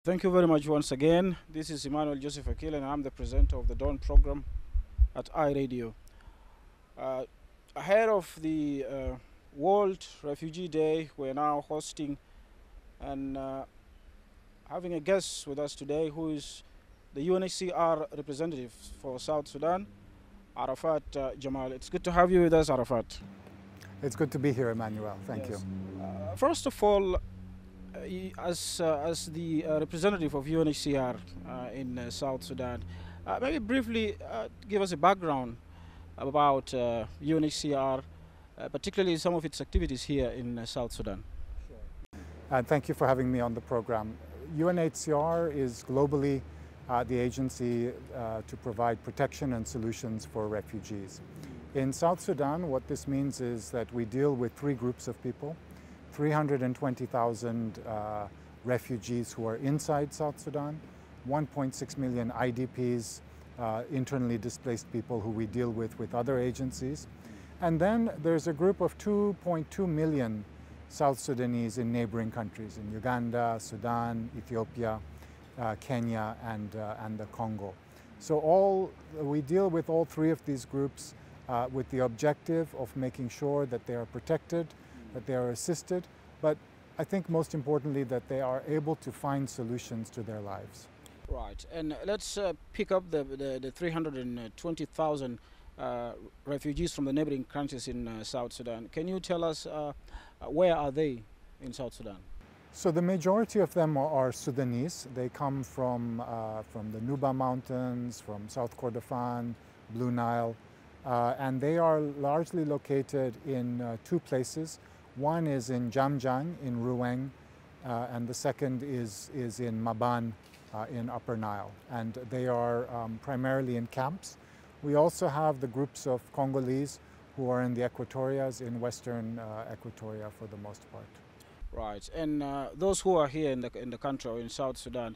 Thank you very much once again. This is Emmanuel Joseph Akil, and I'm the presenter of the Dawn program at iRadio. Uh, Ahead of the World Refugee Day, we're now hosting and having a guest with us today who is the UNHCR representative for South Sudan, Arafat Jamal. It's good to have you with us, Arafat. It's good to be here, Emmanuel. Thank you. First of all, as the representative of UNHCR in South Sudan, maybe briefly give us a background about UNHCR, particularly some of its activities here in South Sudan. And thank you for having me on the program. UNHCR is globally the agency to provide protection and solutions for refugees. In South Sudan, what this means is that we deal with three groups of people: 320,000 refugees who are inside South Sudan, 1.6 million IDPs, internally displaced people who we deal with other agencies. And then there's a group of 2.2 million South Sudanese in neighboring countries, in Uganda, Sudan, Ethiopia, Kenya, and the Congo. So we deal with all three of these groups with the objective of making sure that they are protected, that they are assisted, but I think most importantly that they are able to find solutions to their lives. Right, and let's pick up the 320,000 refugees from the neighboring countries in South Sudan. Can you tell us where are they in South Sudan? So the majority of them are Sudanese. They come from the Nuba Mountains, from South Kordofan, Blue Nile, and they are largely located in two places. One is in Jamjang in Ruweng, and the second is in Maban in Upper Nile. And they are primarily in camps. We also have the groups of Congolese who are in the Equatorias, in Western Equatoria for the most part. Right, and those who are here in the country or in South Sudan,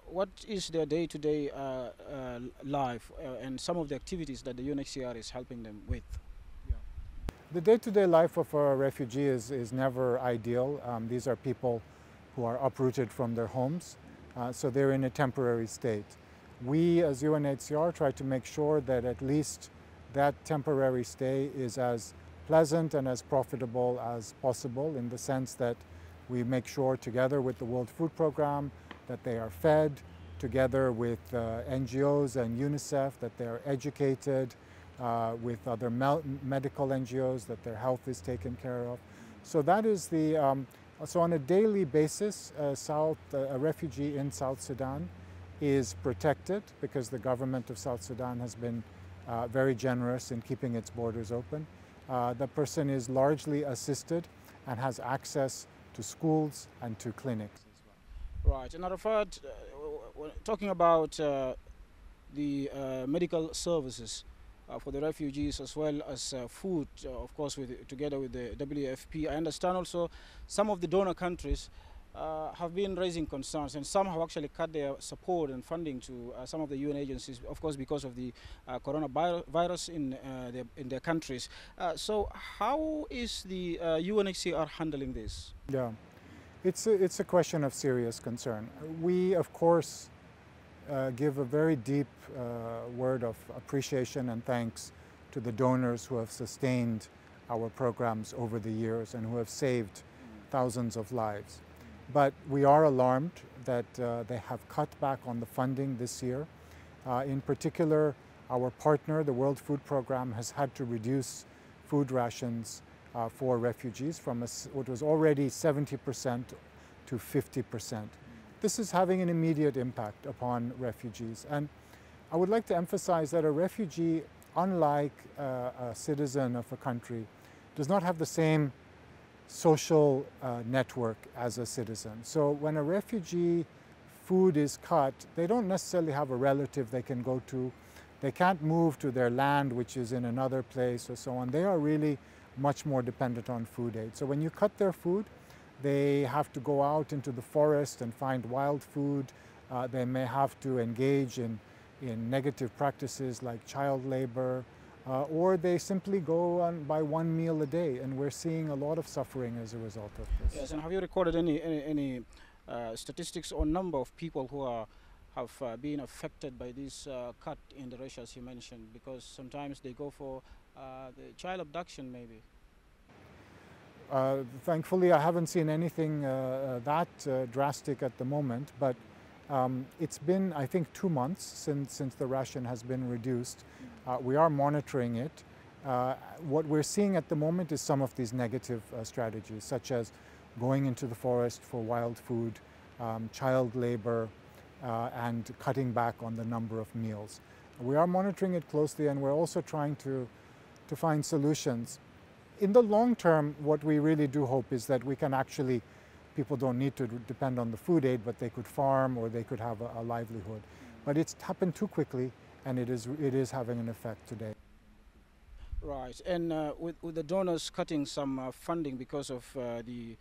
what is their day-to-day life and some of the activities that the UNHCR is helping them with? The day-to-day life of a refugee is never ideal. These are people who are uprooted from their homes, so they're in a temporary state. We as UNHCR try to make sure that at least that temporary stay is as pleasant and as profitable as possible, in the sense that we make sure together with the World Food Program that they are fed, together with NGOs and UNICEF that they are educated, with other medical NGOs that their health is taken care of. So that is so on a daily basis, a refugee in South Sudan is protected because the government of South Sudan has been very generous in keeping its borders open. The person is largely assisted and has access to schools and to clinics as well. Right, and Arafat, talking about the medical services for the refugees as well as food, of course, together with the WFP. I understand also some of the donor countries have been raising concerns, and some have actually cut their support and funding to some of the UN agencies, of course, because of the coronavirus in their countries. So how is the UNHCR handling this? Yeah, it's a question of serious concern. We, of course, give a very deep word of appreciation and thanks to the donors who have sustained our programs over the years and who have saved thousands of lives. But we are alarmed that they have cut back on the funding this year. In particular, our partner, the World Food Program, has had to reduce food rations for refugees from what was already 70% to 50%. This is having an immediate impact upon refugees. And I would like to emphasize that a refugee, unlike a citizen of a country, does not have the same social network as a citizen. So when a refugee food is cut, they don't necessarily have a relative they can go to. They can't move to their land, which is in another place or so on. They are really much more dependent on food aid. So when you cut their food, they have to go out into the forest and find wild food. They may have to engage in negative practices like child labor, or they simply go on by one meal a day, and we're seeing a lot of suffering as a result of this. Yes, and have you recorded any statistics or number of people who have been affected by this cut in the rations you mentioned? Because sometimes they go for the child abduction, maybe. Thankfully, I haven't seen anything that drastic at the moment, but it's been, I think, 2 months since the ration has been reduced. We are monitoring it. What we're seeing at the moment is some of these negative strategies, such as going into the forest for wild food, child labor, and cutting back on the number of meals. We are monitoring it closely, and we're also trying to find solutions. In the long term, what we really do hope is that we can actually, people don't need to depend on the food aid, but they could farm or they could have a livelihood. But it's happened too quickly, and it is having an effect today. Right, and with the donors cutting some funding because of the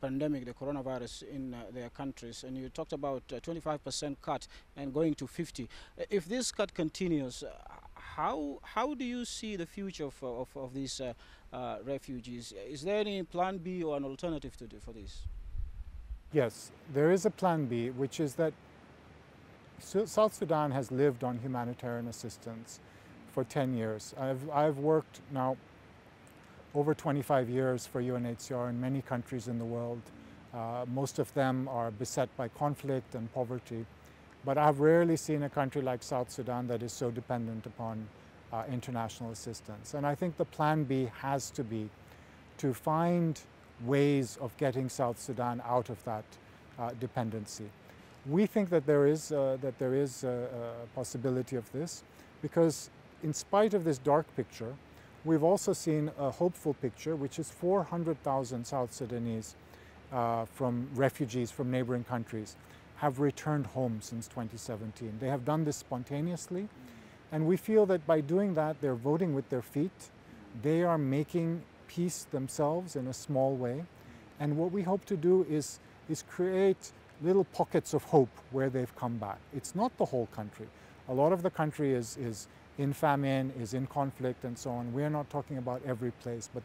pandemic, the coronavirus in their countries, and you talked about 25% cut and going to 50. If this cut continues, how do you see the future of these refugees? Is there any plan B or an alternative for this? Yes, there is a plan B, which is that South Sudan has lived on humanitarian assistance for 10 years. I've worked now over 25 years for UNHCR in many countries in the world. Most of them are beset by conflict and poverty. But I've rarely seen a country like South Sudan that is so dependent upon international assistance. And I think the plan B has to be to find ways of getting South Sudan out of that dependency. We think that there is a possibility of this, because in spite of this dark picture, we've also seen a hopeful picture, which is 400,000 South Sudanese from refugees from neighboring countries have returned home since 2017. They have done this spontaneously, and we feel that by doing that, they're voting with their feet. They are making peace themselves in a small way. And what we hope to do is create little pockets of hope where they've come back. It's not the whole country. A lot of the country is in famine, is in conflict, and so on. We're not talking about every place, but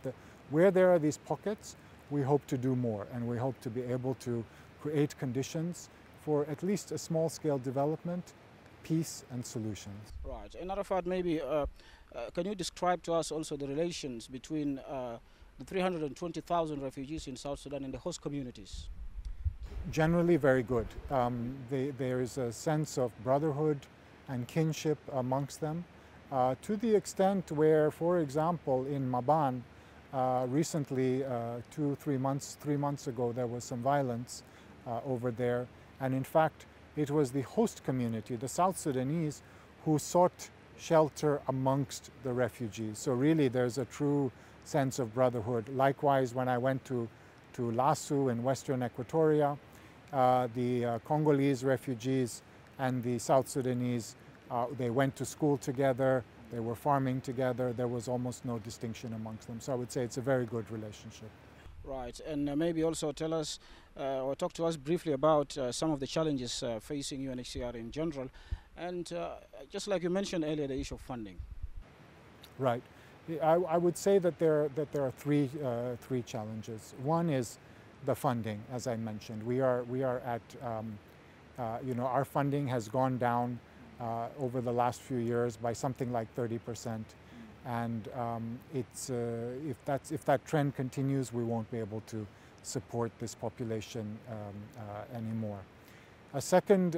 where there are these pockets, we hope to do more, and we hope to be able to create conditions for at least a small-scale development, peace, and solutions. Right. And Arafat, maybe can you describe to us also the relations between the 320,000 refugees in South Sudan and the host communities? Generally very good. There is a sense of brotherhood and kinship amongst them, to the extent where, for example, in Maban, recently, 3 months ago, there was some violence over there. And in fact, it was the host community, the South Sudanese, who sought shelter amongst the refugees. So really, there's a true sense of brotherhood. Likewise, when I went to Lasu in Western Equatoria, the Congolese refugees and the South Sudanese, they went to school together, they were farming together, there was almost no distinction amongst them. So I would say it's a very good relationship. Right, and maybe also tell us or talk to us briefly about some of the challenges facing UNHCR in general, and just like you mentioned earlier, the issue of funding. Right. I would say that there are three challenges. One is the funding, as I mentioned. We are at our funding has gone down over the last few years by something like 30%. And if that trend continues, we won't be able to support this population anymore. A second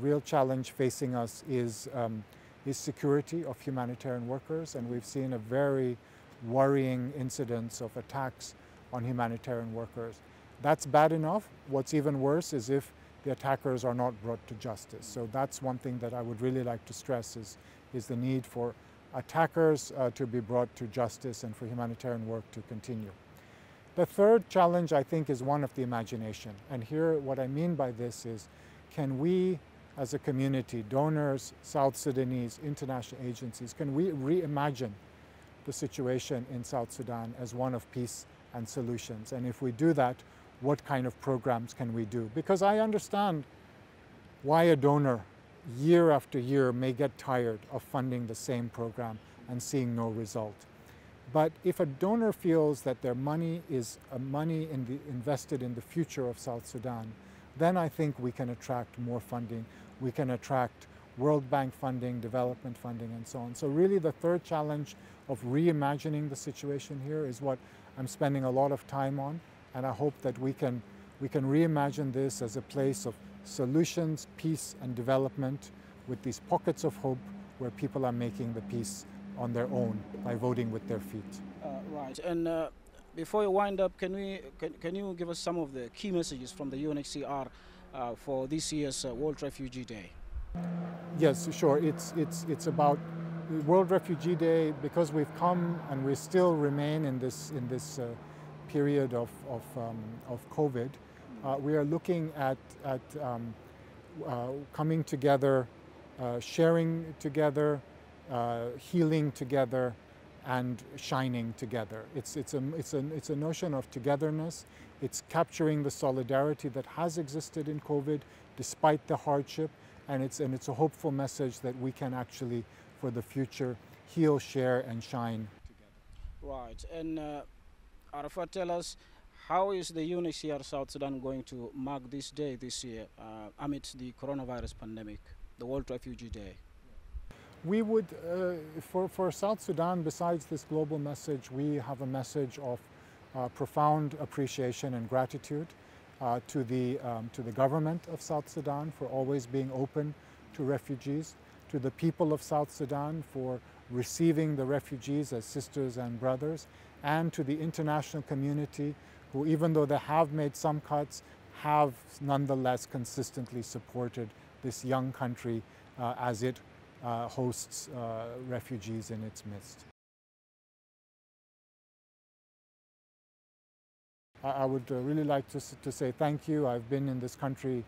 real challenge facing us is security of humanitarian workers, and we've seen a very worrying incidence of attacks on humanitarian workers. That's bad enough. What's even worse is if the attackers are not brought to justice. So that's one thing that I would really like to stress is the need for attackers to be brought to justice and for humanitarian work to continue. The third challenge, I think, is one of the imagination. And here, what I mean by this is, can we, as a community, donors, South Sudanese, international agencies, can we reimagine the situation in South Sudan as one of peace and solutions? And if we do that, what kind of programs can we do? Because I understand why a donor year after year may get tired of funding the same program and seeing no result. But if a donor feels that their money is money invested in the future of South Sudan, then I think we can attract more funding. We can attract World Bank funding, development funding, and so on. So really the third challenge of reimagining the situation here is what I'm spending a lot of time on, and I hope that we can reimagine this as a place of solutions, peace, and development with these pockets of hope where people are making the peace on their own by voting with their feet. Right. And before you wind up, can you give us some of the key messages from the UNHCR for this year's World Refugee Day? Yes, sure. It's about World Refugee Day because we've come and we still remain in this period of COVID. We are looking at coming together, sharing together, healing together, and shining together. It's a notion of togetherness. It's capturing the solidarity that has existed in COVID despite the hardship, and it's a hopeful message that we can actually, for the future, heal, share, and shine together. Right. And Arafat, tell us, how is the UNHCR South Sudan going to mark this day this year amidst the coronavirus pandemic, the World Refugee Day? We would, for South Sudan, besides this global message, we have a message of profound appreciation and gratitude to the government of South Sudan for always being open to refugees, to the people of South Sudan for receiving the refugees as sisters and brothers, and to the international community who, even though they have made some cuts, have nonetheless consistently supported this young country as it hosts refugees in its midst. I would really like to say thank you. I've been in this country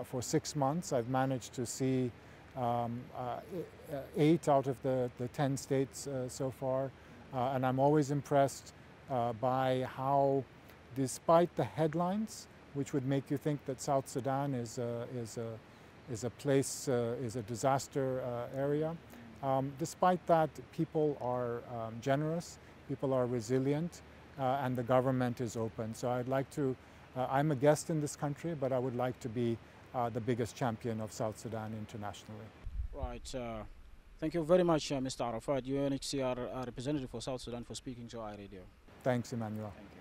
for 6 months. I've managed to see 8 out of the 10 states so far, and I'm always impressed by how, despite the headlines, which would make you think that South Sudan is a place, is a disaster area. Despite that, people are generous, people are resilient, and the government is open. So I'd like to, I'm a guest in this country, but I would like to be the biggest champion of South Sudan internationally. Right. Thank you very much, Mr. Arafat, UNHCR representative for South Sudan, for speaking to our radio. Thanks, Emmanuel. Thank you.